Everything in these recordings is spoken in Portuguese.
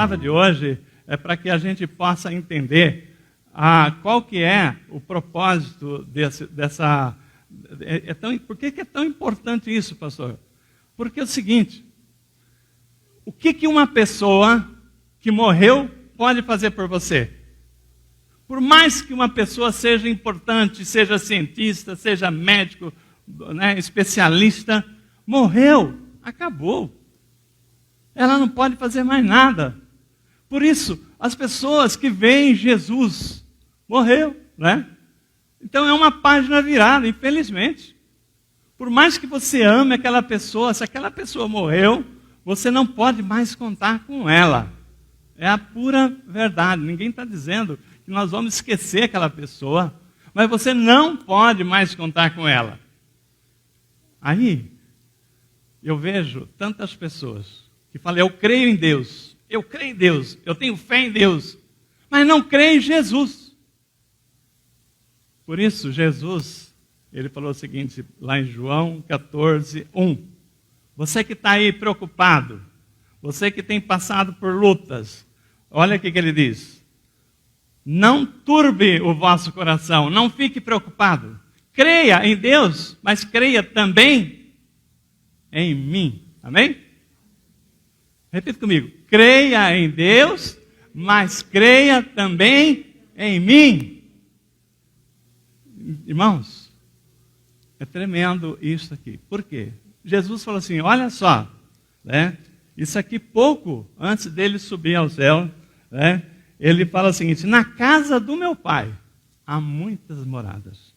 palavra de hoje é para que a gente possa entender qual que é o propósito dessa... Por que é tão importante isso, pastor? Porque é o seguinte, o que uma pessoa que morreu pode fazer por você? Por mais que uma pessoa seja importante, seja cientista, seja médico, né, especialista, morreu, acabou. Ela não pode fazer mais nada. Por isso, as pessoas que veem Jesus, morreu, né? Então é uma página virada, infelizmente. Por mais que você ame aquela pessoa, se aquela pessoa morreu, você não pode mais contar com ela. É a pura verdade. Ninguém está dizendo que nós vamos esquecer aquela pessoa, mas você não pode mais contar com ela. Aí, eu vejo tantas pessoas que falam, eu creio em Deus, eu tenho fé em Deus, mas não creio em Jesus. Por isso, Jesus, ele falou o seguinte, lá em João 14, 1. Você que está aí preocupado, você que tem passado por lutas, olha o que ele diz. Não turbe o vosso coração, não fique preocupado. Creia em Deus, mas creia também em mim. Amém? Repita comigo. Creia em Deus, mas creia também em mim. Irmãos, é tremendo isso aqui. Por quê? Jesus falou assim, olha só, né? Isso aqui pouco antes dele subir ao céu, né? Ele fala o seguinte, na casa do meu pai há muitas moradas.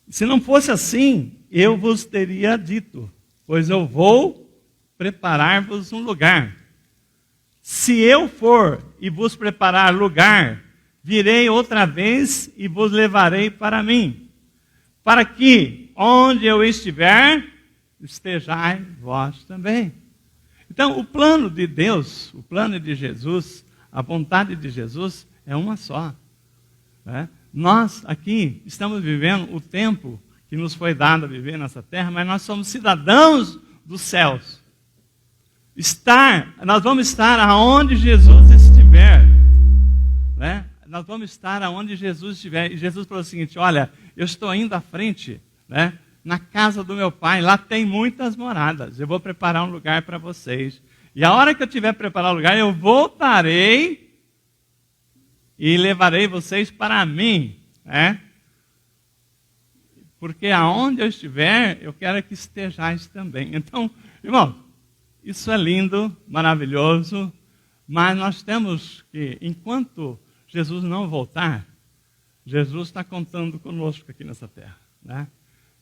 Se não fosse assim, eu vos teria dito, pois eu vou preparar-vos um lugar. Se eu for e vos preparar lugar, virei outra vez e vos levarei para mim, para que, onde eu estiver, estejais vós também. Então, o plano de Deus, o plano de Jesus, a vontade de Jesus é uma só. Né? Nós aqui estamos vivendo o tempo que nos foi dado a viver nessa terra, mas nós somos cidadãos dos céus. Nós vamos estar aonde Jesus estiver. Né? Nós vamos estar aonde Jesus estiver. E Jesus falou o seguinte, olha, eu estou indo à frente, né, na casa do meu pai, lá tem muitas moradas. Eu vou preparar um lugar para vocês. E a hora que eu tiver preparado o lugar, eu voltarei e levarei vocês para mim. Né? Porque aonde eu estiver, eu quero que estejais também. Então, irmão, isso é lindo, maravilhoso, mas nós temos que, enquanto Jesus não voltar, Jesus está contando conosco aqui nessa terra. Né?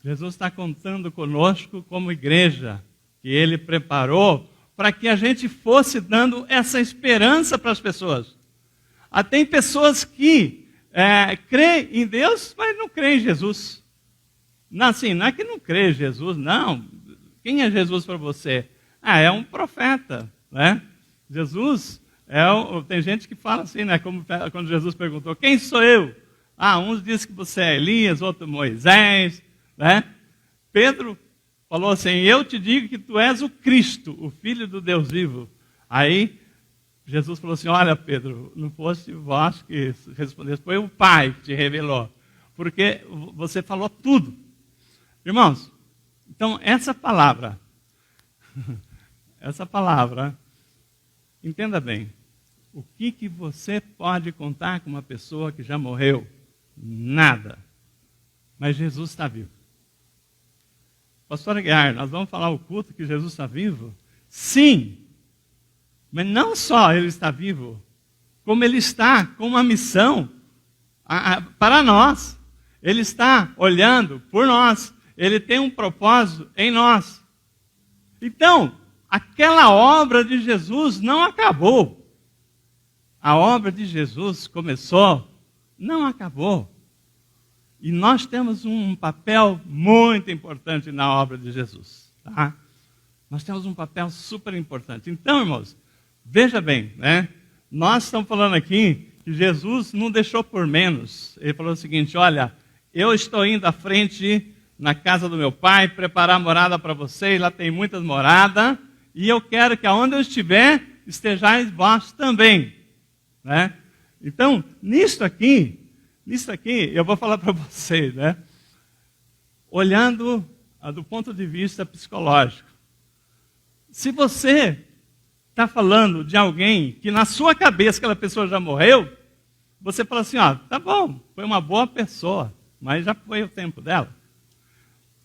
Jesus está contando conosco como igreja, que Ele preparou para que a gente fosse dando essa esperança para as pessoas. Tem pessoas que creem em Deus, mas não creem em Jesus. Não, assim, não é que não crê em Jesus, não. Quem é Jesus para você? É um profeta. Né? Jesus, tem gente que fala assim, né? Como quando Jesus perguntou, quem sou eu? Uns dizem que você é Elias, outro Moisés. Né? Pedro falou assim, eu te digo que tu és o Cristo, o Filho do Deus vivo. Aí Jesus falou assim, olha Pedro, não fosse vós que respondesse, foi o Pai que te revelou. Porque você falou tudo. Irmãos, então essa palavra, entenda bem, o que você pode contar com uma pessoa que já morreu? Nada. Mas Jesus está vivo. Pastor Aguiar, nós vamos falar o culto que Jesus está vivo? Sim, mas não só Ele está vivo, como Ele está com uma missão para nós. Ele está olhando por nós. Ele tem um propósito em nós. Então, aquela obra de Jesus não acabou. A obra de Jesus começou, não acabou. E nós temos um papel muito importante na obra de Jesus. Tá? Nós temos um papel super importante. Então, irmãos, veja bem, né? Nós estamos falando aqui que Jesus não deixou por menos. Ele falou o seguinte, olha, eu estou indo à frente na casa do meu pai, preparar morada para vocês, lá tem muitas moradas, e eu quero que aonde eu estiver, estejais vós também. Né? Então, nisso aqui, eu vou falar para vocês, né? Olhando do ponto de vista psicológico. Se você está falando de alguém que na sua cabeça aquela pessoa já morreu, você fala assim, ó, tá bom, foi uma boa pessoa, mas já foi o tempo dela.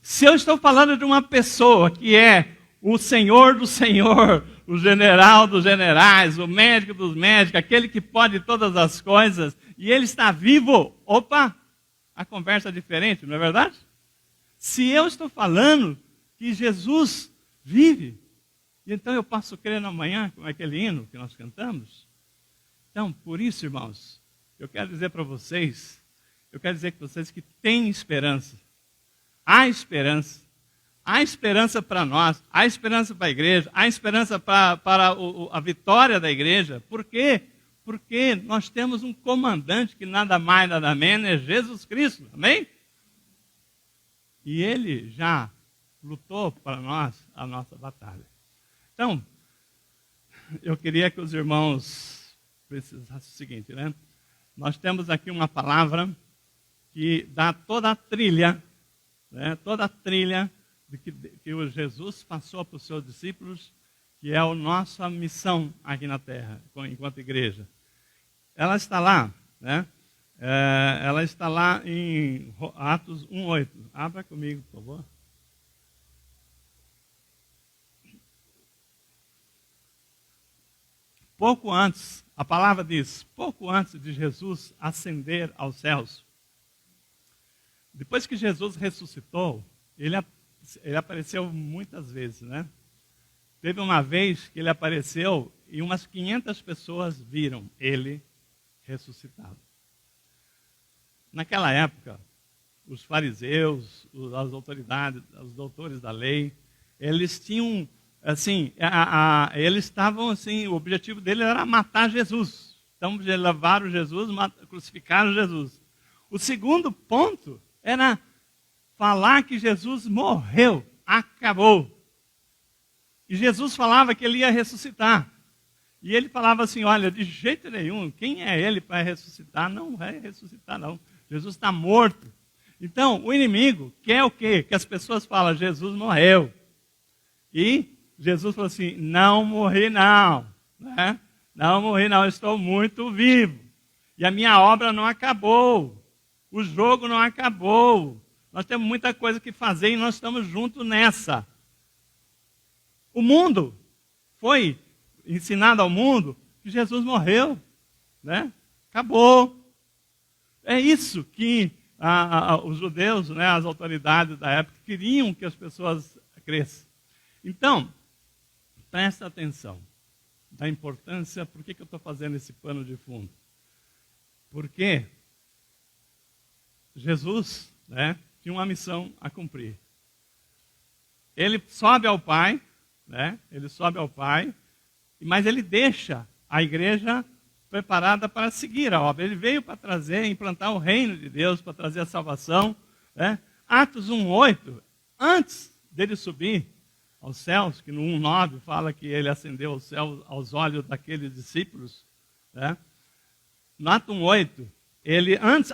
Se eu estou falando de uma pessoa que é o Senhor do Senhor, o general dos generais, o médico dos médicos, aquele que pode todas as coisas, e ele está vivo, opa, a conversa é diferente, não é verdade? Se eu estou falando que Jesus vive, então eu posso crer na manhã, como é aquele hino que nós cantamos. Então, por isso, irmãos, eu quero dizer para vocês, que têm esperança. Há esperança. Há esperança para nós, há esperança para a igreja, há esperança para a vitória da igreja. Por quê? Porque nós temos um comandante que nada mais, nada menos é Jesus Cristo. Amém? E ele já lutou para nós a nossa batalha. Então, eu queria que os irmãos precisassem o seguinte, né? Nós temos aqui uma palavra que dá toda a trilha, né? Toda a trilha que o Jesus passou para os seus discípulos, que é a nossa missão aqui na terra, enquanto igreja. Ela está lá, né? Ela está lá em Atos 1:8. Abra comigo, por favor. Pouco antes, a palavra diz, pouco antes de Jesus ascender aos céus, depois que Jesus ressuscitou, ele apareceu muitas vezes, né? Teve uma vez que ele apareceu e umas 500 pessoas viram ele ressuscitado. Naquela época, os fariseus, as autoridades, os doutores da lei, eles tinham, assim, eles estavam assim, o objetivo dele era matar Jesus. Então, levaram Jesus, crucificaram Jesus. O segundo ponto era falar que Jesus morreu, acabou. E Jesus falava que ele ia ressuscitar. E ele falava assim, olha, de jeito nenhum, quem é ele para ressuscitar? Não vai ressuscitar, não. Jesus está morto. Então, o inimigo quer o quê? Que as pessoas falam, Jesus morreu. E Jesus falou assim, não morri não. Né? Não morri não, estou muito vivo. E a minha obra não acabou. O jogo não acabou. Nós temos muita coisa que fazer e nós estamos juntos nessa. O mundo foi ensinado ao mundo que Jesus morreu, né? Acabou. É isso que os judeus, né, as autoridades da época, queriam que as pessoas cresçam. Então, presta atenção da importância. Por que eu estou fazendo esse pano de fundo? Porque Jesus, né, tinha uma missão a cumprir. Ele sobe ao Pai, né? Ele sobe ao Pai, mas ele deixa a igreja preparada para seguir a obra. Ele veio para trazer, implantar o reino de Deus, para trazer a salvação. Né? Atos 1:8, antes dele subir aos céus, que no 1:9 fala que ele ascendeu aos céus aos olhos daqueles discípulos. Né? No Atos 1:8,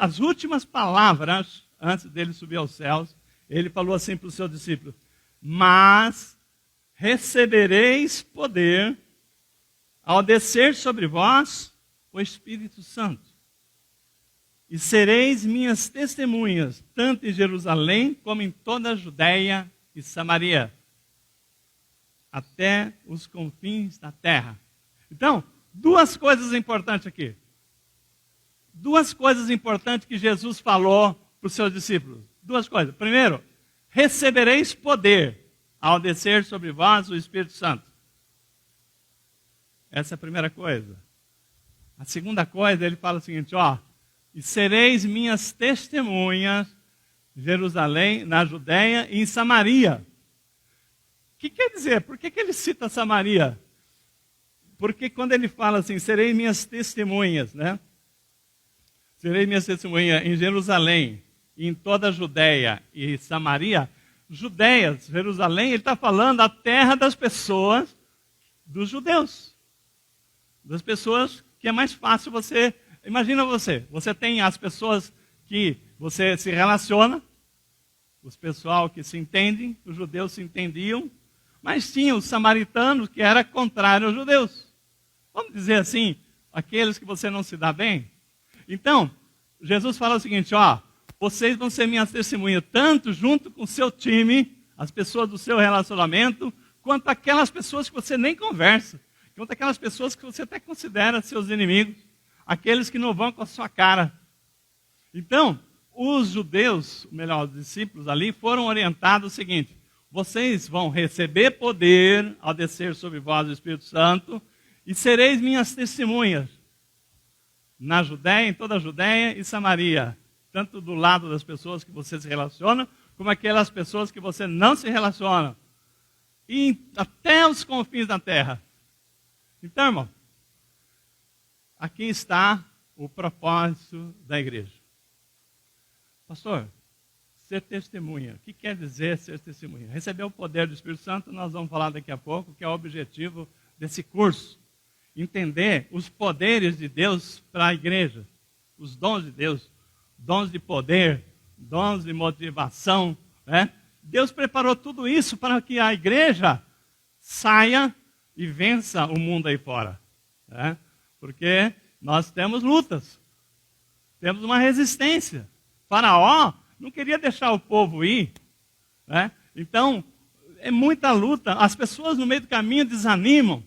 as últimas palavras, antes dele subir aos céus, ele falou assim para os seus discípulos, mas recebereis poder ao descer sobre vós o Espírito Santo. E sereis minhas testemunhas, tanto em Jerusalém como em toda a Judéia e Samaria, até os confins da terra. Então, duas coisas importantes aqui. Duas coisas importantes que Jesus falou para os seus discípulos. Duas coisas. Primeiro, recebereis poder ao descer sobre vós o Espírito Santo. Essa é a primeira coisa. A segunda coisa, ele fala o seguinte, ó, e sereis minhas testemunhas em Jerusalém, na Judéia e em Samaria. O que quer dizer? Por que ele cita Samaria? Porque quando ele fala assim, serei minhas testemunhas, né? Serei minhas testemunhas em Jerusalém, em toda a Judéia e Samaria. Judéia, Jerusalém, ele está falando a terra das pessoas, dos judeus. das pessoas que é mais fácil você... Imagina você tem as pessoas que você se relaciona, os pessoal que se entendem, os judeus se entendiam, mas tinha os samaritanos que era contrário aos judeus. Vamos dizer assim, aqueles que você não se dá bem. Então, Jesus fala o seguinte, ó, vocês vão ser minhas testemunhas, tanto junto com o seu time, as pessoas do seu relacionamento, quanto aquelas pessoas que você nem conversa, quanto aquelas pessoas que você até considera seus inimigos, aqueles que não vão com a sua cara. Então, os judeus, melhor, os discípulos ali, foram orientados o seguinte, vocês vão receber poder ao descer sobre vós o Espírito Santo e sereis minhas testemunhas na Judéia, em toda a Judéia e Samaria, tanto do lado das pessoas que você se relaciona, como aquelas pessoas que você não se relaciona, e até os confins da terra. Então, irmão, aqui está o propósito da igreja. Pastor, ser testemunha. O que quer dizer ser testemunha? Receber o poder do Espírito Santo, nós vamos falar daqui a pouco, que é o objetivo desse curso. Entender os poderes de Deus para a igreja, os dons de Deus, dons de poder, dons de motivação, né? Deus preparou tudo isso para que a igreja saia e vença o mundo aí fora, né? Porque nós temos lutas, temos uma resistência. Faraó não queria deixar o povo ir, né? Então, é muita luta. As pessoas no meio do caminho desanimam,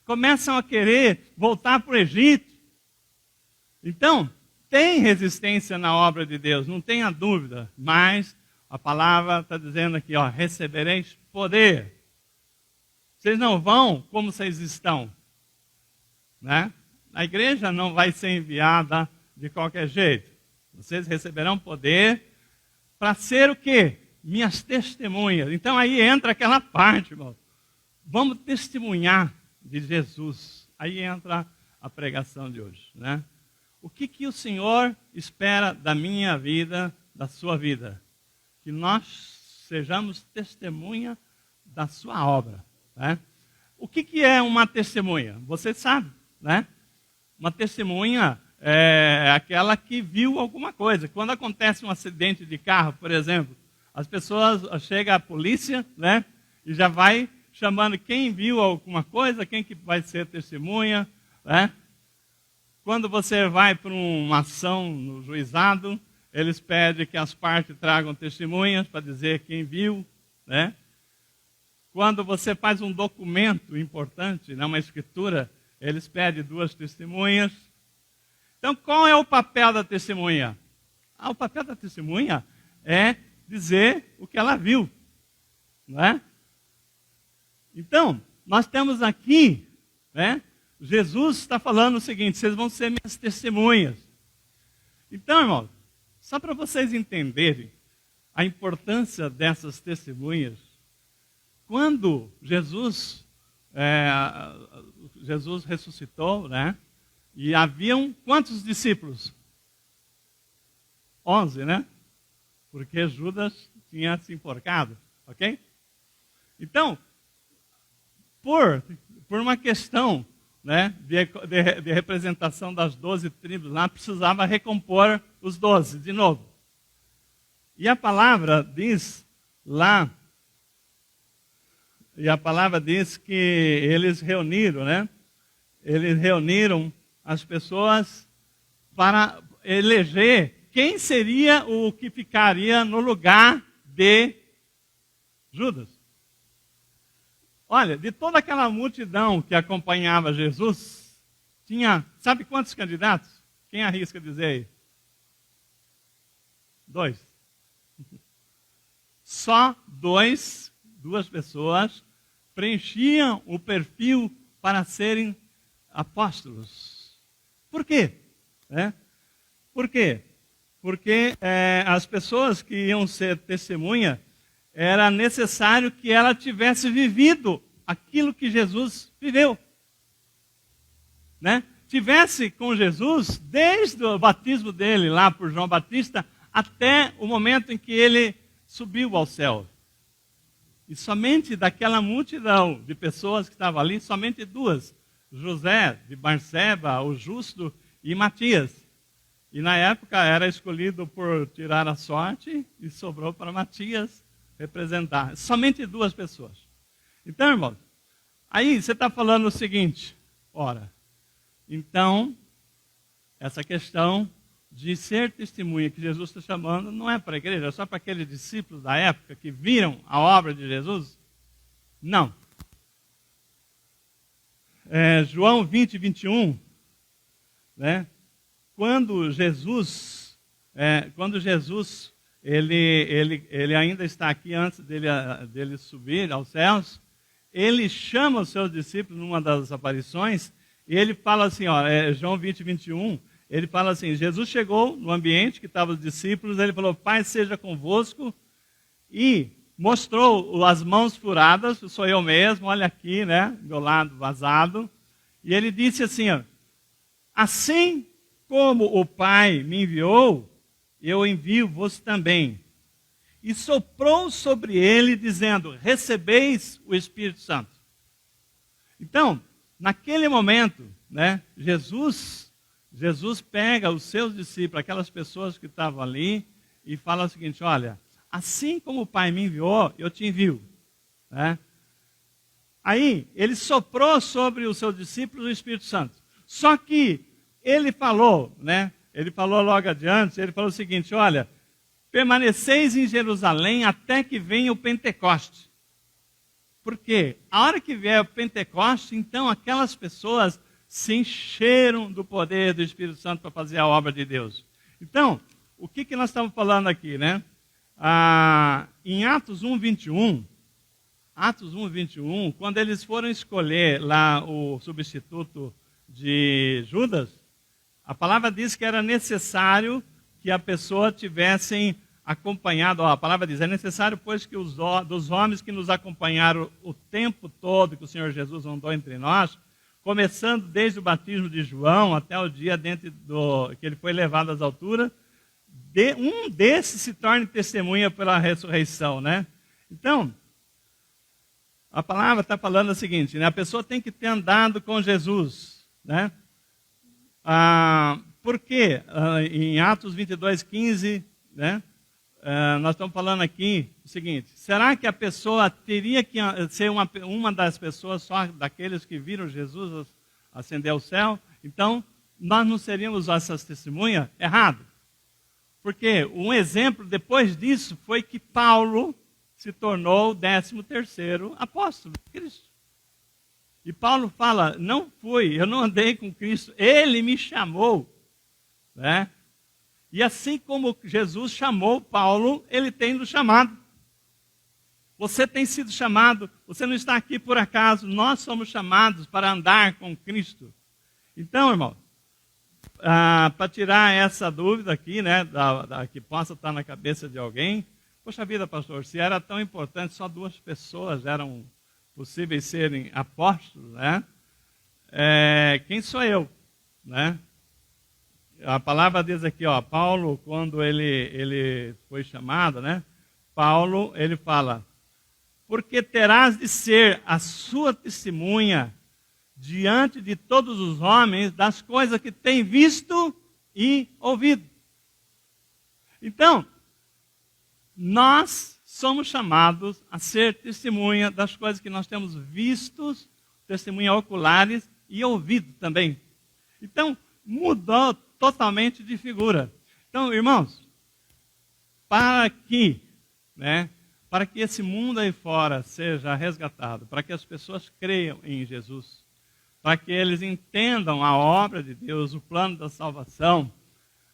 começam a querer voltar para o Egito. Então, tem resistência na obra de Deus, não tenha dúvida. Mas a palavra está dizendo aqui, ó, recebereis poder. Vocês não vão como vocês estão, né? A igreja não vai ser enviada de qualquer jeito. Vocês receberão poder para ser o quê? Minhas testemunhas. Então aí entra aquela parte, irmão. Vamos testemunhar de Jesus. Aí entra a pregação de hoje, né? O que o Senhor espera da minha vida, da sua vida? Que nós sejamos testemunha da sua obra, né? O que é uma testemunha? Você sabe, né? Uma testemunha é aquela que viu alguma coisa. Quando acontece um acidente de carro, por exemplo, as pessoas, chega a polícia, né? E já vai chamando quem viu alguma coisa, quem que vai ser testemunha, né? Quando você vai para uma ação no juizado, eles pedem que as partes tragam testemunhas para dizer quem viu, né? Quando você faz um documento importante, né, uma escritura, eles pedem 2 testemunhas. Então, qual é o papel da testemunha? O papel da testemunha é dizer o que ela viu, não é? Então, nós temos aqui, né? Jesus está falando o seguinte, vocês vão ser minhas testemunhas. Então, irmãos, só para vocês entenderem a importância dessas testemunhas, quando Jesus ressuscitou, né? E haviam quantos discípulos? 11, né? Porque Judas tinha se enforcado, ok? Então, por uma questão, né, de representação das 12 tribos lá, precisava recompor os 12 de novo. E a palavra diz lá, que eles reuniram, né? Eles reuniram as pessoas para eleger quem seria o que ficaria no lugar de Judas. Olha, de toda aquela multidão que acompanhava Jesus, sabe quantos candidatos? Quem arrisca dizer aí? 2. Só 2 pessoas preenchiam o perfil para serem apóstolos. Por quê? Por quê? Porque as pessoas que iam ser testemunha, era necessário que ela tivesse vivido aquilo que Jesus viveu, né? Tivesse com Jesus desde o batismo dele lá por João Batista até o momento em que ele subiu ao céu. E somente daquela multidão de pessoas que estavam ali, somente 2 José de Barseba, o justo, e Matias. E na época era escolhido por tirar a sorte e sobrou para Matias representar. Somente 2 pessoas. Então, irmãos, aí você está falando o seguinte, ora, então, essa questão de ser testemunha que Jesus está chamando não é para a igreja, é só para aqueles discípulos da época que viram a obra de Jesus? Não. João 20, 21, né? Quando Jesus ele ainda está aqui antes dele subir aos céus, ele chama os seus discípulos numa das aparições, e ele fala assim, João 20, 21, ele fala assim, Jesus chegou no ambiente que estavam os discípulos, ele falou, Pai seja convosco, e mostrou as mãos furadas, sou eu mesmo, olha aqui, né, meu lado vazado, e ele disse assim, assim como o Pai me enviou, eu envio-vos também. E soprou sobre ele, dizendo, recebeis o Espírito Santo. Então, naquele momento, né, Jesus pega os seus discípulos, aquelas pessoas que estavam ali, e fala o seguinte, olha, assim como o Pai me enviou, eu te envio. Né? Aí, ele soprou sobre os seus discípulos o Espírito Santo. Só que ele falou, né? Ele falou logo adiante, ele falou o seguinte, olha, permaneceis em Jerusalém até que venha o Pentecoste. Por quê? A hora que vier o Pentecoste, então aquelas pessoas se encheram do poder do Espírito Santo para fazer a obra de Deus. Então, o que nós estamos falando aqui, né? Em Atos 1, 21, quando eles foram escolher lá o substituto de Judas, a palavra diz que era necessário que a pessoa tivessem acompanhado, a palavra diz, é necessário, pois, que dos homens que nos acompanharam o tempo todo que o Senhor Jesus andou entre nós, começando desde o batismo de João até o dia que ele foi levado às alturas, um desses se torne testemunha pela ressurreição, né? Então, a palavra está falando o seguinte, né? A pessoa tem que ter andado com Jesus, né? Porque em Atos 22, 15, né? Nós estamos falando aqui o seguinte, será que a pessoa teria que ser uma das pessoas só daqueles que viram Jesus ascender ao céu? Então, nós não seríamos essas testemunhas? Errado. Porque um exemplo depois disso foi que Paulo se tornou o 13º apóstolo de Cristo. E Paulo fala, eu não andei com Cristo, ele me chamou. Né? E assim como Jesus chamou Paulo, ele tem nos chamado. Você tem sido chamado, você não está aqui por acaso, nós somos chamados para andar com Cristo. Então, irmão, para tirar essa dúvida aqui, né, que possa estar na cabeça de alguém, poxa vida, pastor, se era tão importante, só 2 pessoas eram possíveis serem apóstolos, né? Quem sou eu? Né? A palavra diz aqui, Paulo, quando ele foi chamado, né? Paulo, ele fala, porque terás de ser a sua testemunha diante de todos os homens das coisas que tem visto e ouvido. Então, nós somos chamados a ser testemunha das coisas que nós temos vistos, testemunha oculares e ouvido também. Então, mudou totalmente de figura. Então, irmãos, para que esse mundo aí fora seja resgatado, para que as pessoas creiam em Jesus, para que eles entendam a obra de Deus, o plano da salvação,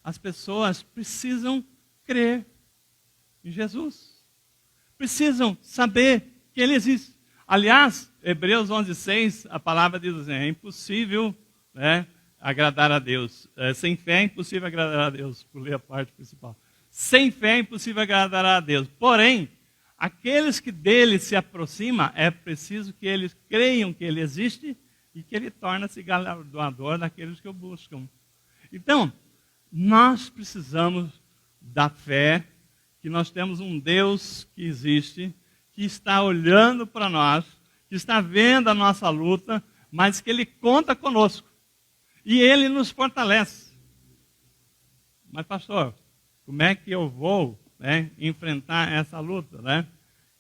as pessoas precisam crer em Jesus. Precisam saber que Ele existe. Aliás, Hebreus 11:6, a palavra diz assim, é impossível, né, agradar a Deus. Sem fé é impossível agradar a Deus. Pulei a parte principal. Sem fé é impossível agradar a Deus. Porém, aqueles que dele se aproximam, é preciso que eles creiam que Ele existe e que Ele torna-se galardoador daqueles que o buscam. Então, nós precisamos da fé, que nós temos um Deus que existe, que está olhando para nós, que está vendo a nossa luta, mas que Ele conta conosco. E Ele nos fortalece. Mas, pastor, como é que eu vou, né, enfrentar essa luta, né?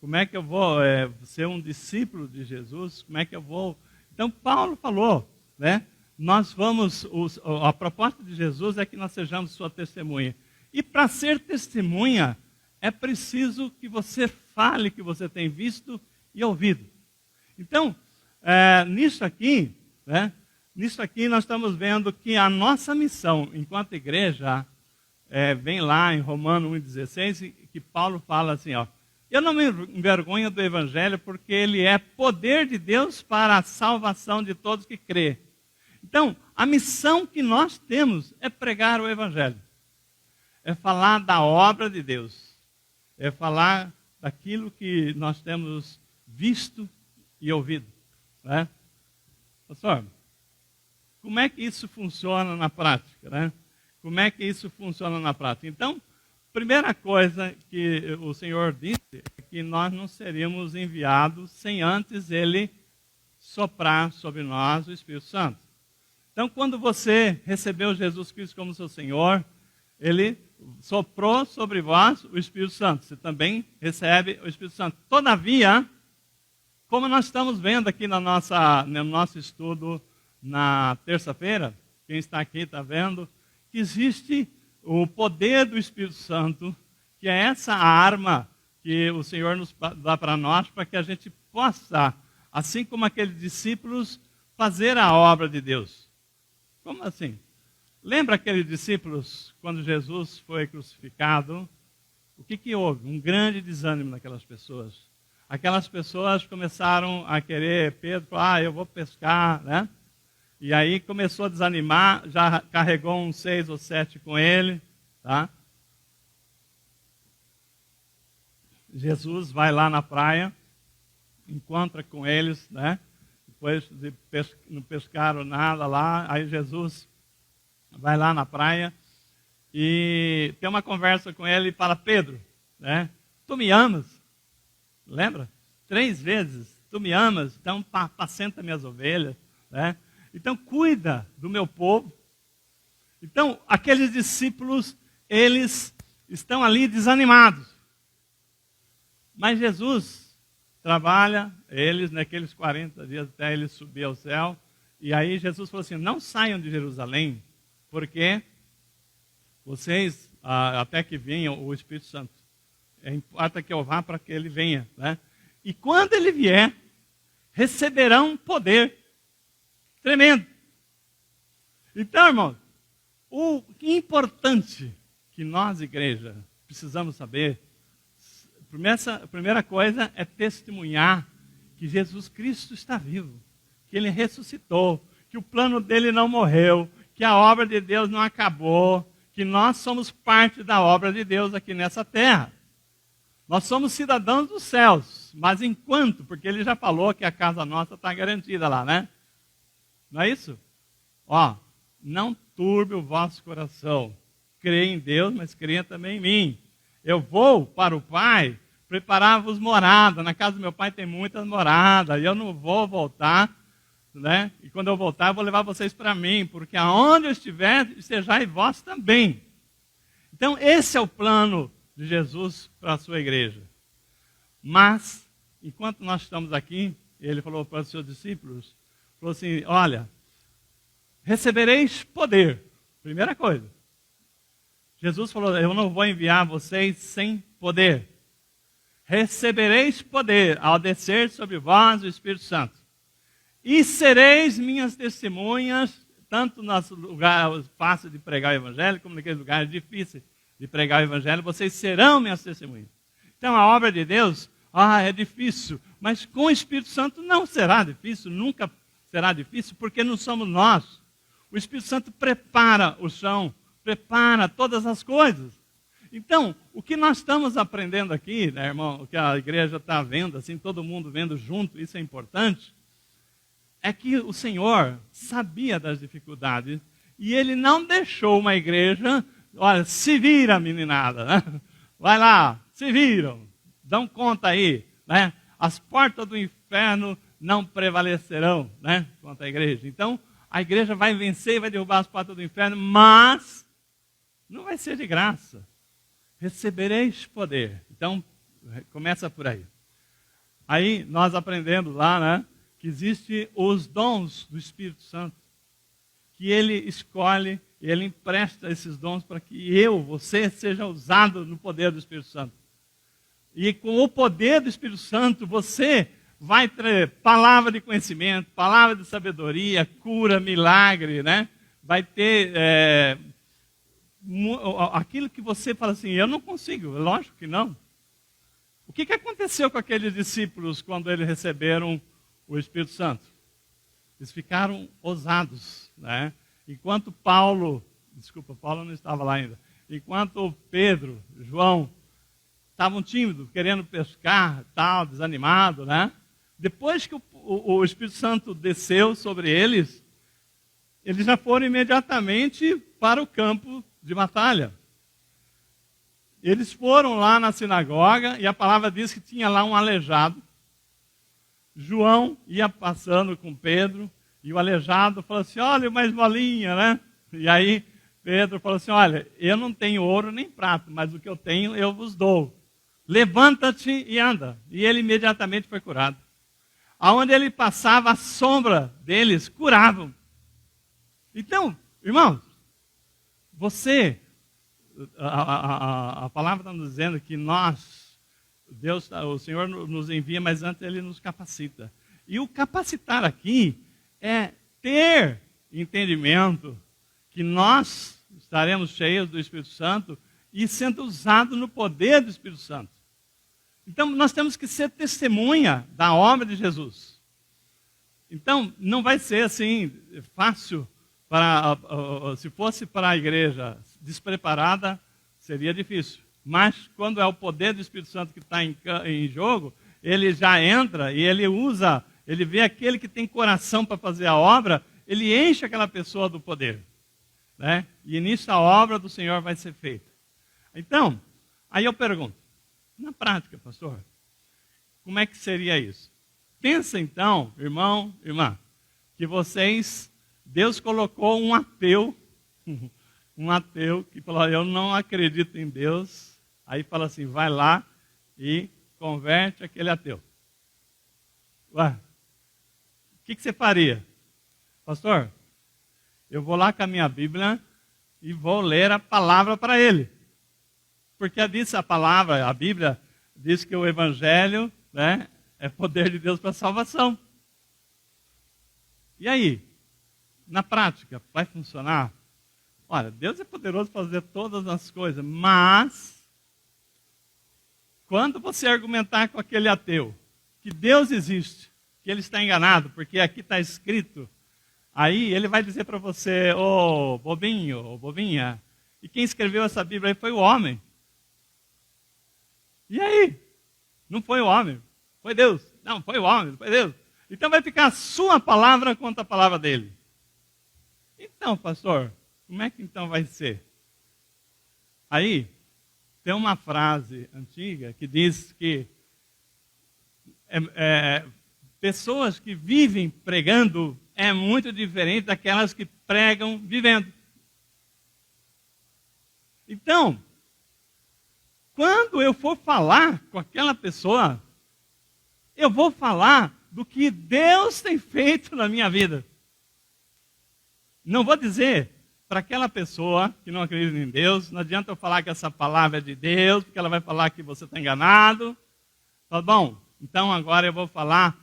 Como é que eu vou ser um discípulo de Jesus? Como é que eu vou... Então, Paulo falou, né? A proposta de Jesus é que nós sejamos sua testemunha. E para ser testemunha, é preciso que você fale que você tem visto e ouvido. Então, nisso aqui, né? Nisso aqui nós estamos vendo que a nossa missão enquanto igreja, vem lá em Romanos 1,16, que Paulo fala assim, ó, eu não me envergonho do Evangelho, porque ele é poder de Deus para a salvação de todos que crê. Então, a missão que nós temos é pregar o Evangelho. É falar da obra de Deus. É falar daquilo que nós temos visto e ouvido. Né? Pastor, como é que isso funciona na prática, né? Como é que isso funciona na prática? Então, primeira coisa que o Senhor disse é que nós não seríamos enviados sem antes Ele soprar sobre nós o Espírito Santo. Então, quando você recebeu Jesus Cristo como seu Senhor, Ele soprou sobre vós o Espírito Santo. Você também recebe o Espírito Santo. Todavia, como nós estamos vendo aqui no nosso estudo na terça-feira, quem está aqui está vendo, que existe o poder do Espírito Santo, que é essa arma que o Senhor nos dá para nós, para que a gente possa, assim como aqueles discípulos, fazer a obra de Deus. Como assim? Lembra aqueles discípulos, quando Jesus foi crucificado, o que houve? Um grande desânimo naquelas pessoas. Aquelas pessoas começaram a querer, Pedro falou, eu vou pescar, né? E aí começou a desanimar, já carregou uns 6 ou 7 com ele, tá? Jesus vai lá na praia, encontra com eles, né? Depois não pescaram nada lá, aí Jesus vai lá na praia e tem uma conversa com ele e fala, Pedro, né? Tu me amas? Lembra? 3 vezes, tu me amas, então apacenta minhas ovelhas, né? Então, cuida do meu povo. Então, aqueles discípulos, eles estão ali desanimados. Mas Jesus trabalha eles naqueles 40 dias até ele subir ao céu. E aí Jesus falou assim, não saiam de Jerusalém, porque vocês, até que venha o Espírito Santo, importa que eu vá para que ele venha. Né? E quando ele vier, receberão poder. Tremendo. Então, irmãos, o importante que nós, igreja, precisamos saber, a primeira coisa é testemunhar que Jesus Cristo está vivo, que Ele ressuscitou, que o plano dele não morreu, que a obra de Deus não acabou, que nós somos parte da obra de Deus aqui nessa terra. Nós somos cidadãos dos céus, mas enquanto, porque Ele já falou que a casa nossa está garantida lá, né? Não é isso? Ó, não turbe o vosso coração. Creia em Deus, mas creia também em mim. Eu vou para o Pai preparar-vos morada. Na casa do meu Pai tem muitas moradas. E eu não vou voltar, né? E quando eu voltar, eu vou levar vocês para mim. Porque aonde eu estiver, estejais vós também. Então, esse é o plano de Jesus para a sua igreja. Mas, enquanto nós estamos aqui, Ele falou para os seus discípulos, falou assim, olha, recebereis poder. Primeira coisa. Jesus falou, eu não vou enviar vocês sem poder. Recebereis poder ao descer sobre vós o Espírito Santo. E sereis minhas testemunhas, tanto nos lugares fáceis de pregar o Evangelho, como naqueles lugares difíceis de pregar o Evangelho, vocês serão minhas testemunhas. Então a obra de Deus, é difícil, mas com o Espírito Santo não será difícil, nunca será difícil, porque não somos nós. O Espírito Santo prepara o chão, prepara todas as coisas. Então, o que nós estamos aprendendo aqui, né, irmão, o que a igreja está vendo, assim, todo mundo vendo junto, isso é importante, é que o Senhor sabia das dificuldades e Ele não deixou uma igreja, olha, se vira, meninada, né? Vai lá, se viram, dão conta aí, né? As portas do inferno não prevalecerão, né, contra a igreja. Então, a igreja vai vencer e vai derrubar as portas do inferno, mas não vai ser de graça. Recebereis poder. Então, começa por aí. Aí, nós aprendemos lá, né, que existem os dons do Espírito Santo, que ele escolhe e ele empresta esses dons para que você, seja usado no poder do Espírito Santo. E com o poder do Espírito Santo, você vai ter palavra de conhecimento, palavra de sabedoria, cura, milagre, né? Vai ter aquilo que você fala assim, eu não consigo, lógico que não. O que aconteceu com aqueles discípulos quando eles receberam o Espírito Santo? Eles ficaram ousados, né? Enquanto Paulo não estava lá ainda, enquanto Pedro, João, estavam tímidos, querendo pescar, tal, desanimado, né? Depois que o Espírito Santo desceu sobre eles, eles já foram imediatamente para o campo de batalha. Eles foram lá na sinagoga e a palavra diz que tinha lá um aleijado. João ia passando com Pedro e o aleijado falou assim, olha uma esmolinha, né? E aí Pedro falou assim, olha, eu não tenho ouro nem prata, mas o que eu tenho eu vos dou. Levanta-te e anda. E ele imediatamente foi curado. Aonde ele passava, a sombra deles curavam. Então, irmãos, a palavra está nos dizendo que o Senhor nos envia, mas antes Ele nos capacita. E o capacitar aqui é ter entendimento que nós estaremos cheios do Espírito Santo e sendo usados no poder do Espírito Santo. Então, nós temos que ser testemunha da obra de Jesus. Então, não vai ser assim fácil, se fosse para a igreja despreparada, seria difícil. Mas, quando é o poder do Espírito Santo que está em jogo, ele já entra e ele usa, ele vê aquele que tem coração para fazer a obra, ele enche aquela pessoa do poder. Né? E nisso a obra do Senhor vai ser feita. Então, aí eu pergunto, na prática, pastor, como é que seria isso? Pensa então, irmão, irmã, que Deus colocou um ateu que falou, eu não acredito em Deus, aí fala assim, vai lá e converte aquele ateu. Ué, o que você faria? Pastor, eu vou lá com a minha Bíblia e vou ler a palavra para ele. Porque a Bíblia diz que o Evangelho, né, é poder de Deus para a salvação. E aí? Na prática, vai funcionar? Olha, Deus é poderoso para fazer todas as coisas, mas quando você argumentar com aquele ateu que Deus existe, que ele está enganado, porque aqui está escrito, aí ele vai dizer para você, ô bobinho, ô bobinha, e quem escreveu essa Bíblia aí foi o homem. E aí? Não foi o homem, foi Deus. Não, foi o homem, foi Deus. Então vai ficar a sua palavra contra a palavra dele. Então, pastor, como é que então vai ser? Aí, tem uma frase antiga que diz que pessoas que vivem pregando é muito diferente daquelas que pregam vivendo. Então, quando eu for falar com aquela pessoa, eu vou falar do que Deus tem feito na minha vida. Não vou dizer para aquela pessoa que não acredita em Deus, não adianta eu falar que essa palavra é de Deus, porque ela vai falar que você está enganado. Tá bom, então agora eu vou falar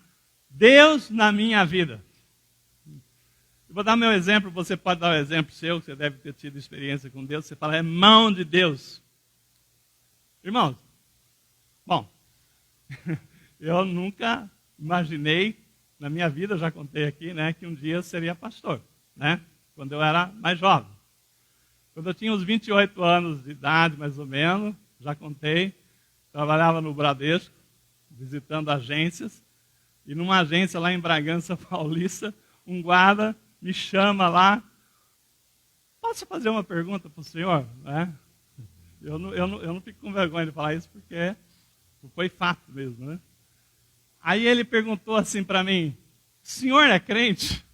Deus na minha vida. Eu vou dar meu exemplo, você pode dar o exemplo seu, que você deve ter tido experiência com Deus. Você fala, é mão de Deus. Irmãos, bom, eu nunca imaginei, na minha vida, já contei aqui, né, que um dia eu seria pastor, né, quando eu era mais jovem. Quando eu tinha uns 28 anos de idade, mais ou menos, já contei, trabalhava no Bradesco, visitando agências, e numa agência lá em Bragança Paulista, um guarda me chama lá, posso fazer uma pergunta para o senhor? Né? Eu não fico com vergonha de falar isso, porque foi fato mesmo, né? Aí ele perguntou assim para mim, o senhor é crente?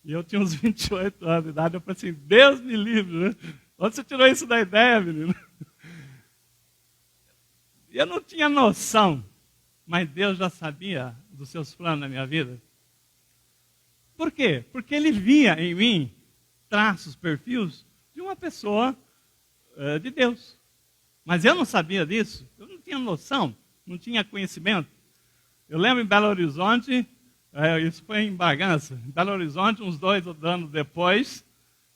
E eu tinha uns 28 anos de idade, eu falei assim, Deus me livre, né? Onde você tirou isso da ideia, menino? Eu não tinha noção, mas Deus já sabia dos seus planos na minha vida. Por quê? Porque Ele via em mim traços, perfis de uma pessoa de Deus. Mas eu não sabia disso, eu não tinha noção, não tinha conhecimento. Eu lembro em Belo Horizonte, isso foi em Bragança, em Belo Horizonte, uns 2 anos depois,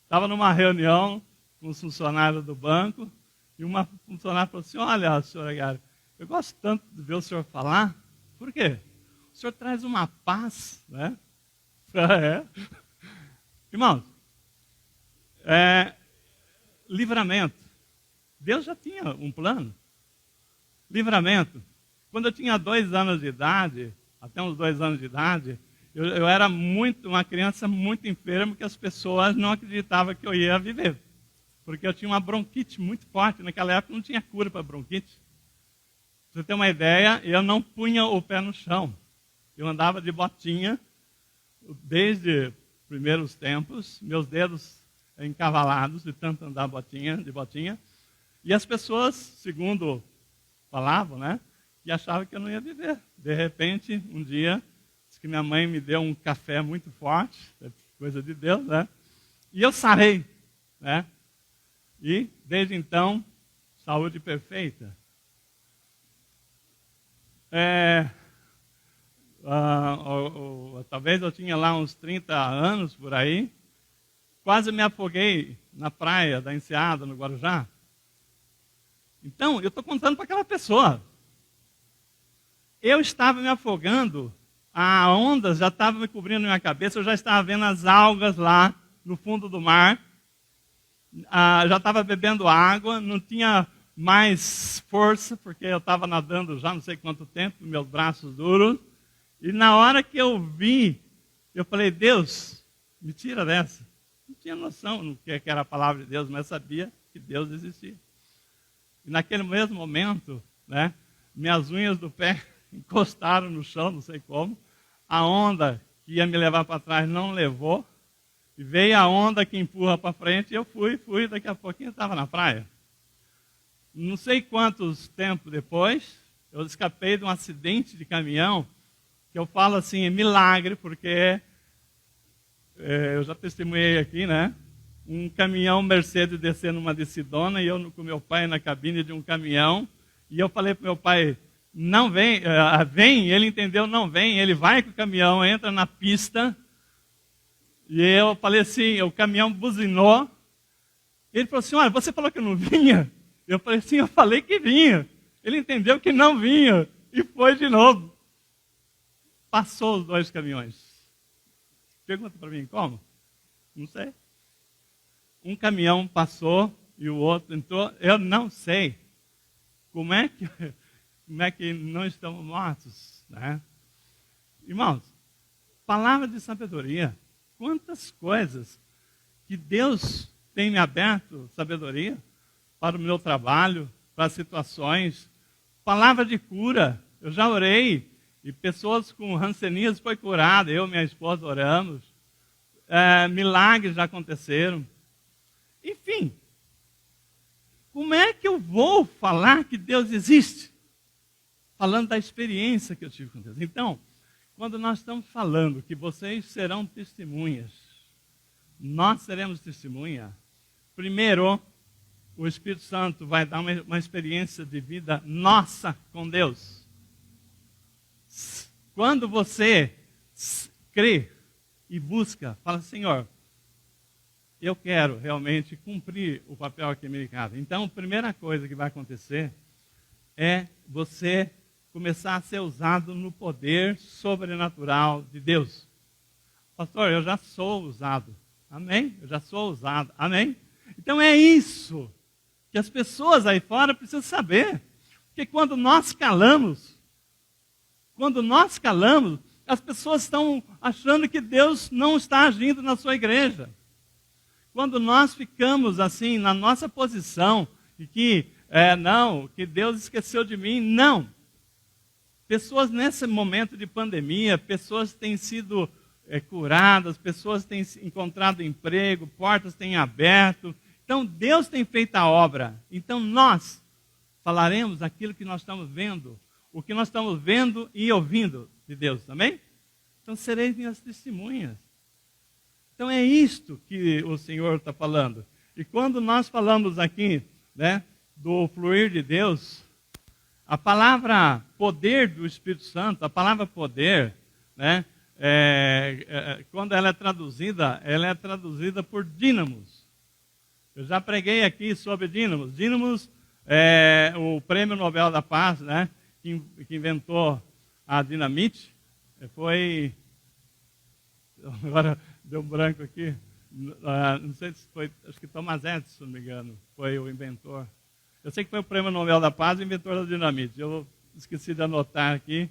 estava numa reunião com os funcionários do banco, e uma funcionária falou assim, olha, senhor Aguiar, eu gosto tanto de ver o senhor falar, por quê? O senhor traz uma paz, né? Irmãos, livramento. Deus já tinha um plano. Livramento. Quando eu tinha 2 anos de idade, até uns 2 anos de idade, eu era uma criança muito enferma, que as pessoas não acreditavam que eu ia viver. Porque eu tinha uma bronquite muito forte. Naquela época não tinha cura para bronquite. Pra você ter uma ideia, eu não punha o pé no chão. Eu andava de botinha, desde os primeiros tempos, meus dedos encavalados de tanto andar de botinha. E as pessoas, segundo falavam, né, que achavam que eu não ia viver. De repente, um dia, disse que minha mãe me deu um café muito forte, coisa de Deus, né? E eu sarei, né? E, desde então, saúde perfeita. Talvez eu tinha lá uns 30 anos, por aí. Quase me afoguei na praia da Enseada, no Guarujá. Então, eu estou contando para aquela pessoa. Eu estava me afogando, a onda já estava me cobrindo minha cabeça, eu já estava vendo as algas lá no fundo do mar. Já estava bebendo água, não tinha mais força, porque eu estava nadando já não sei quanto tempo, meus braços duros. E na hora que eu vi, eu falei, Deus, me tira dessa. Não tinha noção do que era a palavra de Deus, mas sabia que Deus existia. E naquele mesmo momento, né, minhas unhas do pé encostaram no chão, não sei como. A onda que ia me levar para trás não levou. E veio a onda que empurra para frente e eu fui, daqui a pouquinho eu estava na praia. Não sei quantos tempos depois, eu escapei de um acidente de caminhão, que eu falo assim, é milagre, porque eu já testemunhei aqui, né? Um caminhão Mercedes descendo uma descidona e eu com meu pai na cabine de um caminhão. E eu falei para meu pai, não vem, vem, ele entendeu, não vem, ele vai com o caminhão, entra na pista. E eu falei assim, o caminhão buzinou. Ele falou assim, olha, você falou que não vinha? Eu falei assim, eu falei que vinha. Ele entendeu que não vinha e foi de novo. Passou os 2 caminhões. Pergunta para mim, como? Não sei. Um caminhão passou e o outro entrou. Eu não sei. Como é que não estamos mortos? Né? Irmãos, palavra de sabedoria. Quantas coisas que Deus tem me aberto sabedoria para o meu trabalho, para situações. Palavra de cura. Eu já orei e pessoas com hanseníase foi curada. Eu e minha esposa oramos. Milagres já aconteceram. Enfim, como é que eu vou falar que Deus existe? Falando da experiência que eu tive com Deus. Então, quando nós estamos falando que vocês serão testemunhas, nós seremos testemunha, primeiro, o Espírito Santo vai dar uma experiência de vida nossa com Deus. Quando você crê e busca, fala, Senhor, eu quero realmente cumprir o papel aqui americano. Então, a primeira coisa que vai acontecer é você começar a ser usado no poder sobrenatural de Deus. Pastor, eu já sou usado. Amém? Eu já sou usado. Amém? Então é isso que as pessoas aí fora precisam saber. Porque quando nós calamos, as pessoas estão achando que Deus não está agindo na sua igreja. Quando nós ficamos assim, na nossa posição, e que, que Deus esqueceu de mim, não. Pessoas nesse momento de pandemia, pessoas têm sido curadas, pessoas têm encontrado emprego, portas têm aberto. Então, Deus tem feito a obra. Então, nós falaremos aquilo que nós estamos vendo, o que nós estamos vendo e ouvindo de Deus, também? Então, sereis minhas testemunhas. Então, é isto que o Senhor está falando. E quando nós falamos aqui, né, do fluir de Deus, a palavra poder do Espírito Santo, a palavra poder, né, quando ela é traduzida por dínamos. Eu já preguei aqui sobre dínamos. Dínamos é o Prêmio Nobel da Paz, né, que inventou a dinamite. Foi... Agora deu um branco aqui. Não sei se foi... Acho que Thomas Edison, se não me engano, foi o inventor. Eu sei que foi o Prêmio Nobel da Paz e o inventor da dinamite. Eu esqueci de anotar aqui.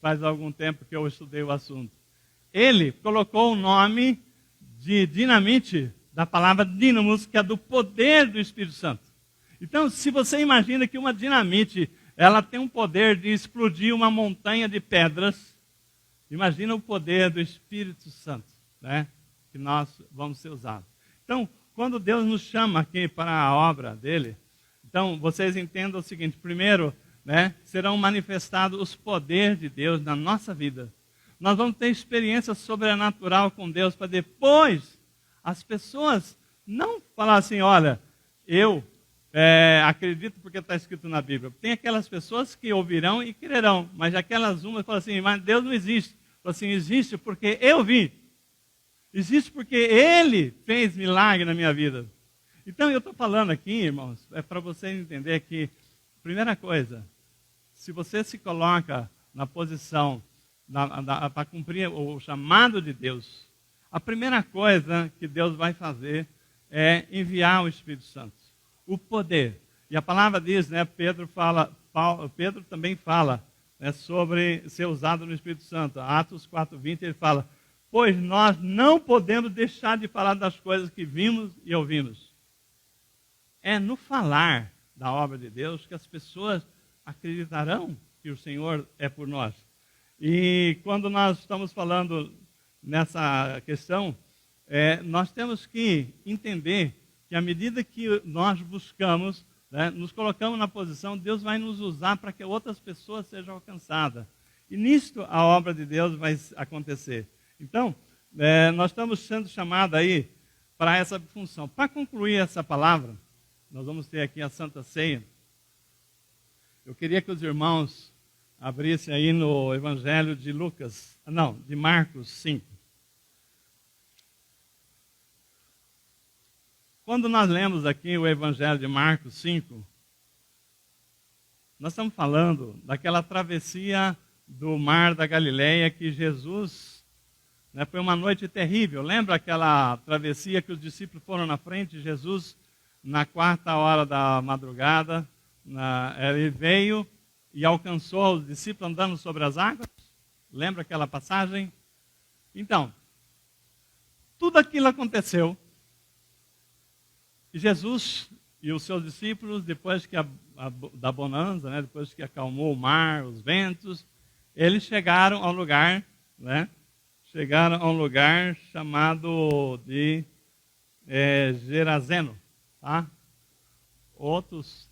Faz algum tempo que eu estudei o assunto. Ele colocou o nome de dinamite da palavra dínamos, que é do poder do Espírito Santo. Então, se você imagina que uma dinamite, ela tem um poder de explodir uma montanha de pedras, imagina o poder do Espírito Santo, né, que nós vamos ser usados. Então, quando Deus nos chama aqui para a obra dele, então vocês entendam o seguinte: primeiro, né, serão manifestados os poderes de Deus na nossa vida. Nós vamos ter experiência sobrenatural com Deus, para depois as pessoas não falar assim, olha, eu acredito porque está escrito na Bíblia. Tem aquelas pessoas que ouvirão e crerão, mas aquelas umas falam assim, mas Deus não existe. Falam assim, existe porque eu vi. Existe porque Ele fez milagre na minha vida. Então eu estou falando aqui, irmãos, é para vocês entenderem que, primeira coisa, se você se coloca na posição para cumprir o chamado de Deus, a primeira coisa que Deus vai fazer é enviar o Espírito Santo, o poder. E a palavra diz, né, Pedro também fala, né, sobre ser usado no Espírito Santo. Atos 4:20, ele fala, pois nós não podemos deixar de falar das coisas que vimos e ouvimos. É no falar da obra de Deus que as pessoas acreditarão que o Senhor é por nós. E quando nós estamos falando nessa questão, nós temos que entender que à medida que nós buscamos, né, nos colocamos na posição, Deus vai nos usar para que outras pessoas sejam alcançadas. E nisto a obra de Deus vai acontecer. Então, nós estamos sendo chamados aí para essa função. Para concluir essa palavra, nós vamos ter aqui a Santa Ceia. Eu queria que os irmãos abrissem aí no Evangelho de de Marcos 5. Quando nós lemos aqui o Evangelho de Marcos 5, nós estamos falando daquela travessia do mar da Galileia que Jesus, né, foi uma noite terrível. Lembra aquela travessia que os discípulos foram na frente? Jesus, na 4h da madrugada, ele veio e alcançou os discípulos andando sobre as águas. Lembra aquela passagem? Então, tudo aquilo aconteceu. E Jesus e os seus discípulos, depois que da bonança, né, depois que acalmou o mar, os ventos, eles chegaram a um lugar, né, chamado de Gerazeno. Tá?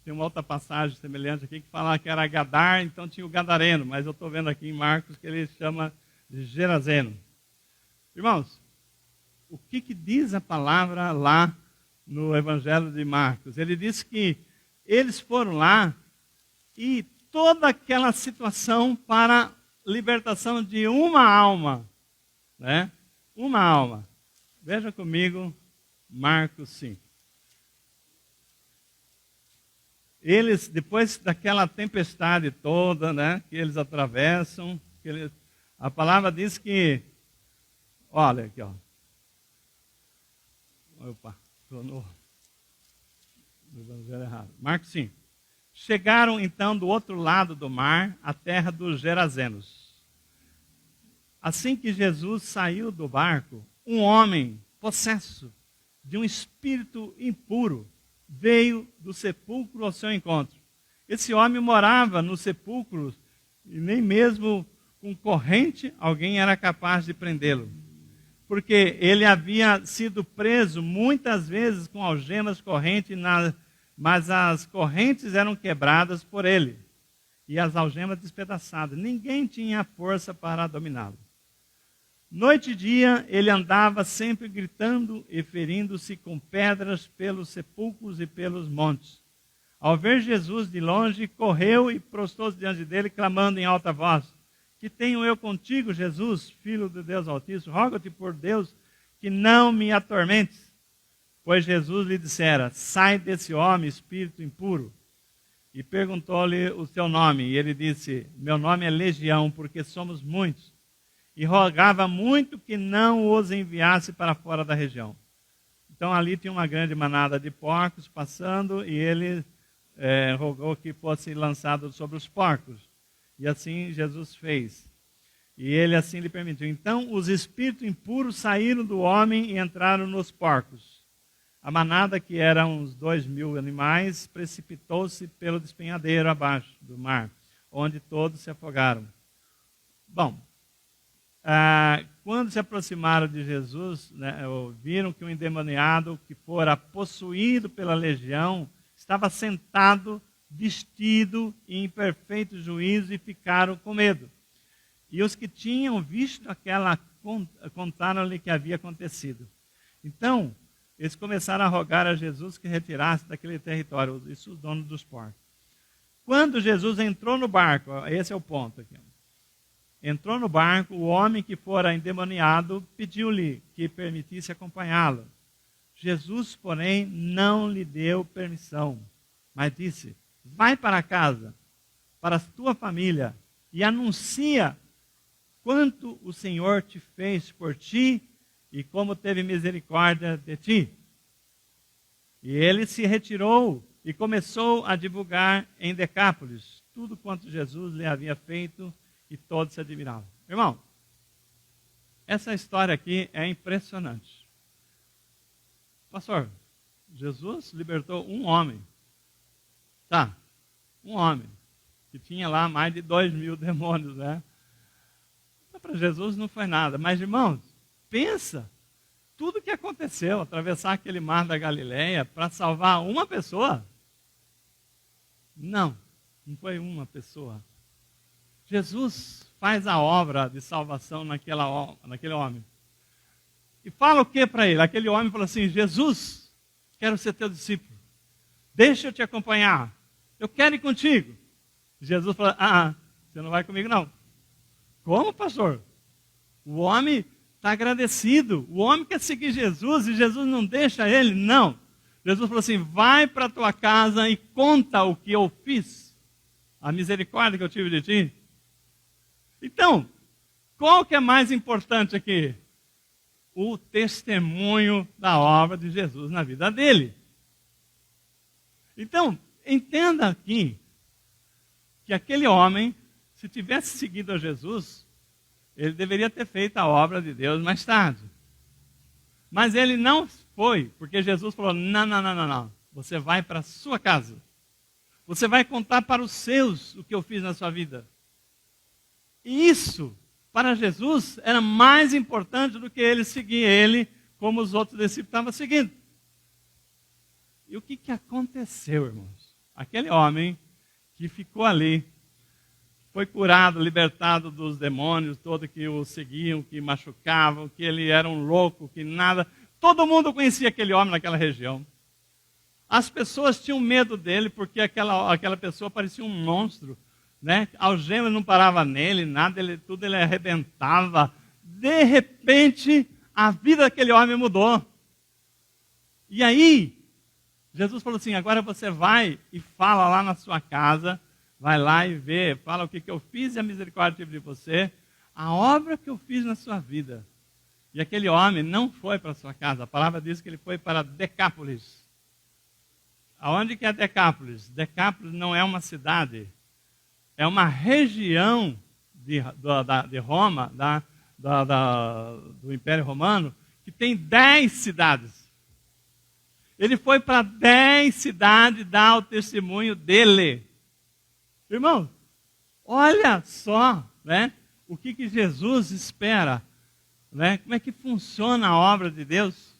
Tem uma outra passagem semelhante aqui que fala que era Gadar, então tinha o Gadareno, mas eu estou vendo aqui em Marcos que ele chama de Gerazeno. Irmãos, o que diz a palavra lá no Evangelho de Marcos? Ele diz que eles foram lá e toda aquela situação para libertação de uma alma, né? Uma alma. Veja comigo Marcos 5. Eles, depois daquela tempestade toda, né, que eles atravessam, a palavra diz que, olha aqui, ó. Opa, estou no Evangelho errado. Marcos 5. Chegaram então do outro lado do mar, a terra dos Gerazenos. Assim que Jesus saiu do barco, um homem possesso de um espírito impuro veio do sepulcro ao seu encontro. Esse homem morava nos sepulcros E nem mesmo com corrente alguém era capaz de prendê-lo. Porque ele havia sido preso muitas vezes com algemas correntes, mas as correntes eram quebradas por ele e as algemas despedaçadas. Ninguém tinha força para dominá-lo. Noite e dia ele andava sempre gritando e ferindo-se com pedras pelos sepulcros e pelos montes. Ao ver Jesus de longe, correu e prostou-se diante dele, clamando em alta voz: que tenho eu contigo, Jesus, Filho de Deus Altíssimo? Rogo-te por Deus que não me atormentes. Pois Jesus lhe dissera: sai desse homem, espírito impuro. E perguntou-lhe o seu nome. E ele disse: meu nome é Legião, porque somos muitos. E rogava muito que não os enviasse para fora da região. Então ali tinha uma grande manada de porcos passando, e ele rogou que fosse lançado sobre os porcos. E assim Jesus fez. E ele assim lhe permitiu. Então os espíritos impuros saíram do homem e entraram nos porcos. A manada, que era uns 2.000 animais, precipitou-se pelo despenhadeiro abaixo do mar, onde todos se afogaram. Bom, quando se aproximaram de Jesus, né, viram que um endemoniado que fora possuído pela legião estava sentado, vestido e em perfeito juízo, e ficaram com medo. E os que tinham visto aquela contaram-lhe que havia acontecido. Então, eles começaram a rogar a Jesus que retirasse daquele território, isso os donos dos porcos. Quando Jesus entrou no barco, esse é o ponto aqui. Entrou no barco, o homem que fora endemoniado pediu-lhe que permitisse acompanhá-lo. Jesus, porém, não lhe deu permissão, mas disse: vai para casa, para a tua família, e anuncia quanto o Senhor te fez por ti e como teve misericórdia de ti. E ele se retirou e começou a divulgar em Decápolis tudo quanto Jesus lhe havia feito, e todos se admiravam. Irmão, essa história aqui é impressionante. Pastor, Jesus libertou um homem. Tá, um homem que tinha lá mais de 2.000 demônios, né? Para Jesus não foi nada. Mas, irmãos, pensa tudo o que aconteceu, atravessar aquele mar da Galileia para salvar uma pessoa. Não foi uma pessoa. Jesus faz a obra de salvação naquele homem. E fala o que para ele? Aquele homem fala assim: Jesus, quero ser teu discípulo. Deixa eu te acompanhar. Eu quero ir contigo. Jesus fala: você não vai comigo não. Como, pastor? O homem está agradecido. O homem quer seguir Jesus e Jesus não deixa ele. Não. Jesus falou assim: vai para a tua casa e conta o que eu fiz. A misericórdia que eu tive de ti. Então, qual que é mais importante aqui? O testemunho da obra de Jesus na vida dele. Então, entenda aqui que aquele homem, se tivesse seguido a Jesus, ele deveria ter feito a obra de Deus mais tarde. Mas ele não foi, porque Jesus falou: não. Você vai para a sua casa. Você vai contar para os seus o que eu fiz na sua vida. E isso, para Jesus, era mais importante do que ele seguir ele, como os outros discípulos estavam seguindo. E o que aconteceu, irmãos? Aquele homem que ficou ali, foi curado, libertado dos demônios todos que o seguiam, que machucavam, que ele era um louco, que nada. Todo mundo conhecia aquele homem naquela região. As pessoas tinham medo dele, porque aquela pessoa parecia um monstro, né? Algema não parava nele, nada, tudo ele arrebentava. De repente, a vida daquele homem mudou. E aí, Jesus falou assim: agora você vai e fala lá na sua casa, vai lá e vê, fala o que eu fiz e a misericórdia tive de você, a obra que eu fiz na sua vida. E aquele homem não foi para a sua casa, a palavra diz que ele foi para Decápolis. Aonde que é Decápolis? Decápolis não é uma cidade, é uma região de Roma, do Império Romano, que tem 10 cidades. Ele foi para 10 cidades dar o testemunho dele. Irmão, Olha só, né, o que Jesus espera, né? Como é que funciona a obra de Deus.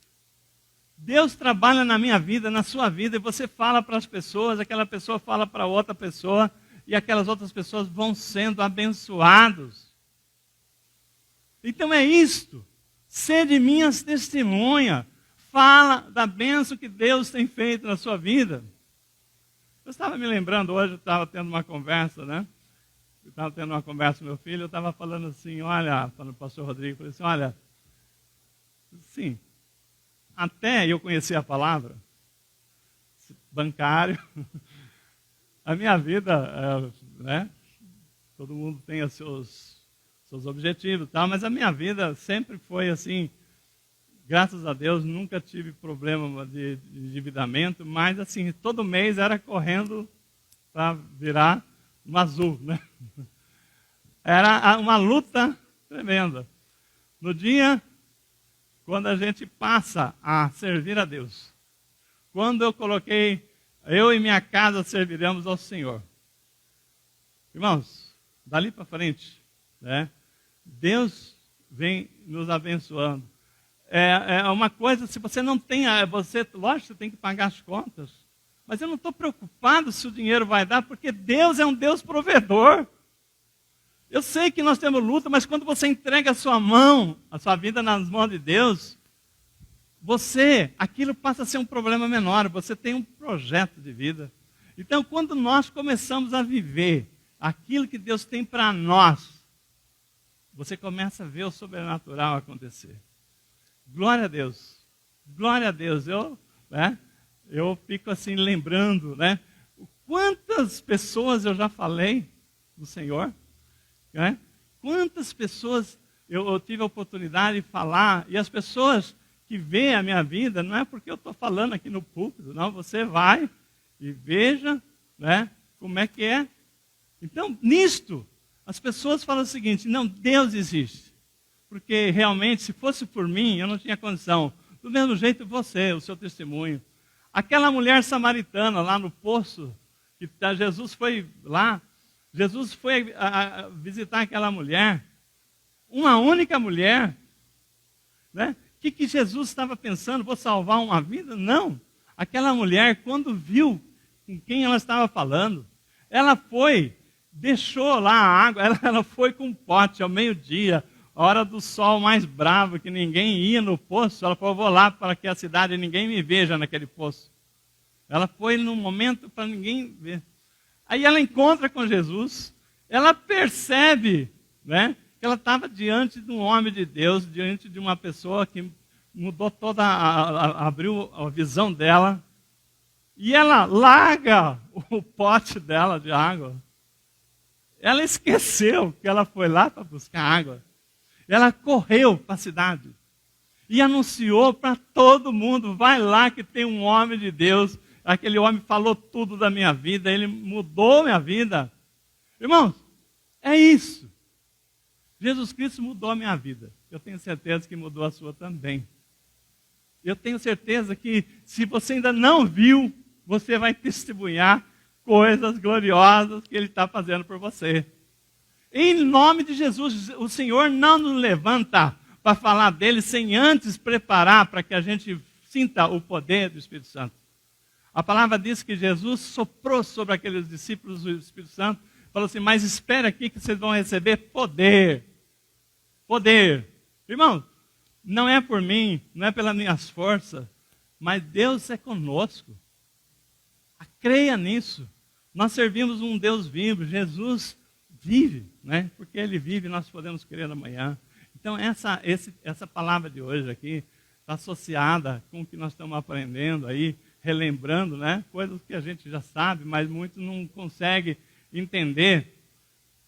Deus trabalha na minha vida, na sua vida, e você fala para as pessoas, aquela pessoa fala para outra pessoa, e aquelas outras pessoas vão sendo abençoados. Então é isto. Sede minhas testemunhas. Fala da bênção que Deus tem feito na sua vida. Eu estava me lembrando, hoje eu estava tendo uma conversa, né? Eu estava tendo uma conversa com meu filho, eu estava falando assim, olha, falando para o pastor Rodrigo, falei assim, olha, sim, até eu conhecer a palavra, bancário, a minha vida, né? Todo mundo tem os seus objetivos e tal, mas a minha vida sempre foi assim, graças a Deus, nunca tive problema de endividamento, mas assim, todo mês era correndo para virar um azul, né? Era uma luta tremenda. No dia, quando a gente passa a servir a Deus, quando eu coloquei, eu e minha casa serviremos ao Senhor. Irmãos, dali para frente, né? Deus vem nos abençoando. É uma coisa, se você não tem, lógico, você tem que pagar as contas, mas eu não estou preocupado se o dinheiro vai dar, porque Deus é um Deus provedor. Eu sei que nós temos luta, mas quando você entrega a sua vida nas mãos de Deus, aquilo passa a ser um problema menor, você tem um projeto de vida. Então, quando nós começamos a viver aquilo que Deus tem para nós, você começa a ver o sobrenatural acontecer. Glória a Deus. Glória a Deus. Eu fico assim lembrando, né? Quantas pessoas eu já falei do Senhor, né? Quantas pessoas eu tive a oportunidade de falar, e as pessoas que veem a minha vida, não é porque eu estou falando aqui no púlpito, não, você vai e veja, né, como é que é. Então, nisto, as pessoas falam o seguinte, não, Deus existe. Porque realmente, se fosse por mim, eu não tinha condição. Do mesmo jeito você, o seu testemunho. Aquela mulher samaritana lá no poço, que Jesus foi lá, Jesus foi a visitar aquela mulher, uma única mulher, né? O que Jesus estava pensando? Vou salvar uma vida? Não. Aquela mulher, quando viu com quem ela estava falando, ela foi, deixou lá a água, ela foi com um pote ao meio-dia, a hora do sol mais bravo, que ninguém ia no poço, ela falou, vou lá para que a cidade ninguém me veja naquele poço. Ela foi num momento para ninguém ver. Aí ela encontra com Jesus, ela percebe, né, que ela estava diante de um homem de Deus, diante de uma pessoa que mudou abriu a visão dela, e ela larga o pote dela de água. Ela esqueceu que ela foi lá para buscar água. Ela correu para a cidade e anunciou para todo mundo, vai lá que tem um homem de Deus, aquele homem falou tudo da minha vida, ele mudou minha vida. Irmãos, é isso. Jesus Cristo mudou a minha vida. Eu tenho certeza que mudou a sua também. Eu tenho certeza que se você ainda não viu, você vai testemunhar coisas gloriosas que Ele está fazendo por você. Em nome de Jesus, o Senhor não nos levanta para falar dele sem antes preparar para que a gente sinta o poder do Espírito Santo. A palavra diz que Jesus soprou sobre aqueles discípulos do Espírito Santo, falou assim, mas espera aqui que vocês vão receber poder. Poder. Irmão, não é por mim, não é pelas minhas forças, mas Deus é conosco. Creia nisso. Nós servimos um Deus vivo, Jesus vive, né? Porque Ele vive, nós podemos crer amanhã. Então, essa palavra de hoje aqui está associada com o que nós estamos aprendendo aí, relembrando, né? Coisas que a gente já sabe, mas muitos não conseguem entender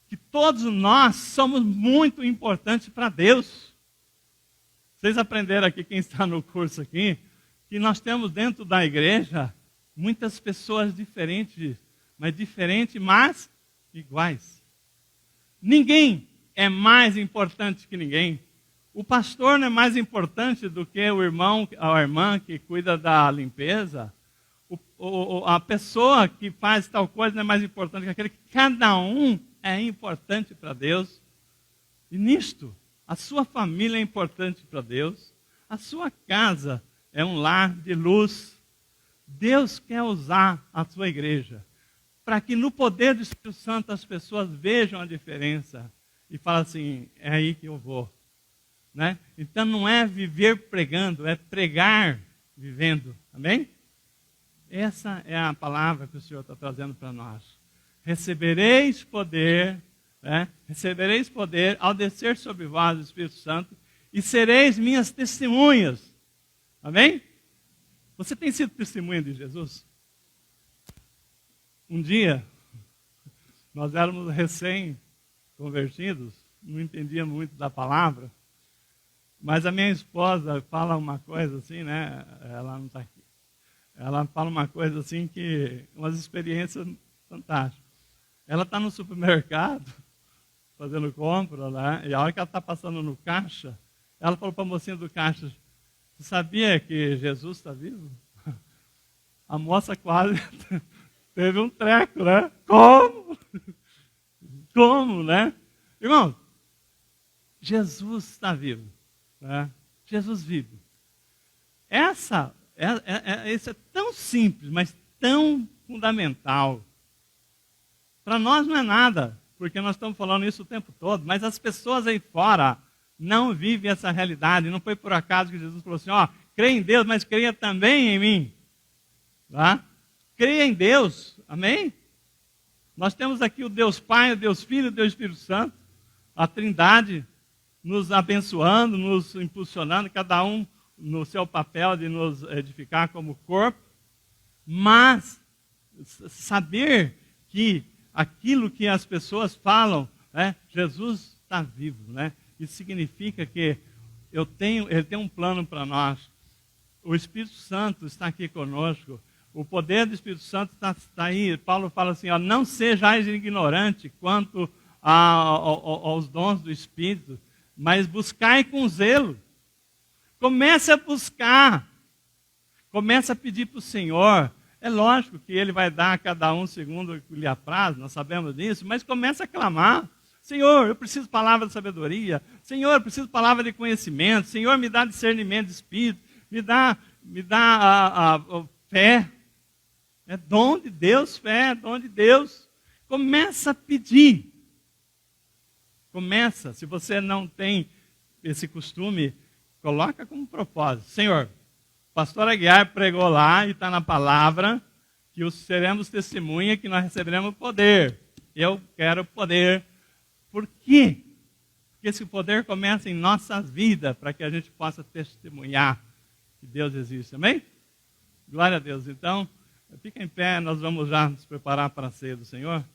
que todos nós somos muito importantes para Deus. Vocês aprenderam aqui, quem está no curso aqui, que nós temos dentro da igreja muitas pessoas diferentes, mas iguais. Ninguém é mais importante que ninguém. O pastor não é mais importante do que o irmão, a irmã que cuida da limpeza. A pessoa que faz tal coisa não é mais importante que aquele. Cada um é importante para Deus. E nisto, a sua família é importante para Deus. A sua casa é um lar de luz. Deus quer usar a sua igreja para que no poder do Espírito Santo as pessoas vejam a diferença e falem assim, é aí que eu vou. Né? Então não é viver pregando, é pregar vivendo. Amém? Essa é a palavra que o Senhor está trazendo para nós. Recebereis poder, né? Recebereis poder ao descer sobre vós o Espírito Santo e sereis minhas testemunhas. Amém? Você tem sido testemunha de Jesus? Um dia, nós éramos recém-convertidos, não entendíamos muito da palavra, mas a minha esposa fala uma coisa assim, né? Ela não está aqui. Ela fala uma coisa assim que, umas experiências fantásticas. Ela está no supermercado, fazendo compra lá, e a hora que ela está passando no caixa, ela falou para a mocinha do caixa, você sabia que Jesus está vivo? A moça quase teve um treco, né? Como? Como, né? Irmão, Jesus está vivo. Né? Jesus vive. Isso é tão simples, mas tão fundamental. Para nós não é nada, porque nós estamos falando isso o tempo todo, mas as pessoas aí fora não vivem essa realidade. Não foi por acaso que Jesus falou assim, ó, creia em Deus, mas creia também em mim. Tá? Creia em Deus, amém? Nós temos aqui o Deus Pai, o Deus Filho e o Deus Espírito Santo, a Trindade nos abençoando, nos impulsionando, cada um no seu papel de nos edificar como corpo, mas saber que aquilo que as pessoas falam, né, Jesus está vivo, né? Isso significa que ele tem um plano para nós. O Espírito Santo está aqui conosco. O poder do Espírito Santo está aí. Paulo fala assim, ó, não sejais ignorante quanto aos dons do Espírito, mas buscai com zelo. Comece a buscar. Comece a pedir para o Senhor. É lógico que Ele vai dar a cada um segundo o que lhe apraz, nós sabemos disso, mas comece a clamar. Senhor, eu preciso de palavra de sabedoria. Senhor, eu preciso de palavra de conhecimento. Senhor, me dá discernimento de espírito. Me dá a fé. É dom de Deus, fé, é dom de Deus. Começa a pedir. Começa. Se você não tem esse costume, coloca como propósito. Senhor, o pastor Aguiar pregou lá e está na palavra que seremos testemunha, que nós receberemos poder. Eu quero poder. Por quê? Porque esse poder começa em nossas vidas, para que a gente possa testemunhar que Deus existe. Amém? Glória a Deus. Então, fica em pé, nós vamos já nos preparar para a ceia do Senhor.